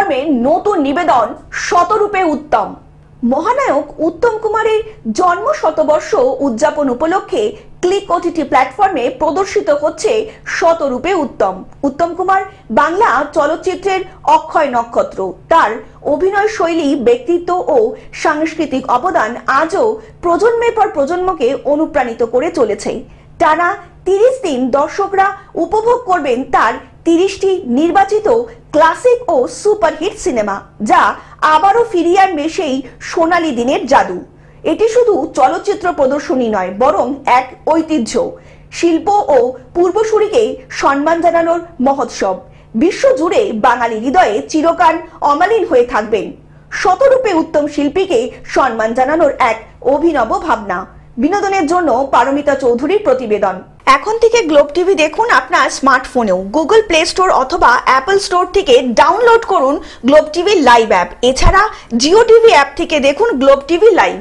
প্ল্যাটফর্মে নতুন নিবেদন শতরূপে উত্তম। মহানায়ক উত্তম কুমারের জন্ম শতবর্ষ উদযাপন উপলক্ষে ক্লিক ওটিটি প্ল্যাটফর্মে প্রদর্শিত হচ্ছে শতরূপে উত্তম। উত্তম কুমার বাংলা চলচ্চিত্রের অক্ষয় নক্ষত্র। তার অভিনয় শৈলী, ব্যক্তিত্ব ও সাংস্কৃতিক অবদান আজও প্রজন্মের পর প্রজন্মকে অনুপ্রাণিত করে চলেছে। টানা 30 দিন দর্শকরা উপভোগ করবেন তার 30টি নির্বাচিত ক্লাসিক ও সুপারহিট সিনেমা, যা আবারও ফিরিয়ে আনবে সেই সোনালী দিনের জাদু। এটি শুধু চলচ্চিত্র প্রদর্শনী নয়, বরং এক ঐতিহ্য, শিল্প ও পূর্বসূরীকে সম্মান জানানোর মহোৎসব। বিশ্বজুড়ে বাঙালি হৃদয়ে চিরকাল অমালিন হয়ে থাকবেন শতরূপে উত্তম শিল্পীকে সম্মান জানানোর এক অভিনব ভাবনা। বিনোদনের জন্য পারমিতা চৌধুরীর প্রতিবেদন। এখন থেকে গ্লোব টিভি দেখুন আপনার স্মার্টফোনেও। গুগল প্লে স্টোর অথবা অ্যাপল স্টোর থেকে ডাউনলোড করুন গ্লোব টিভি লাইভ অ্যাপ। এছাড়া জিও টিভি অ্যাপ থেকে দেখুন গ্লোব টিভি লাইভ।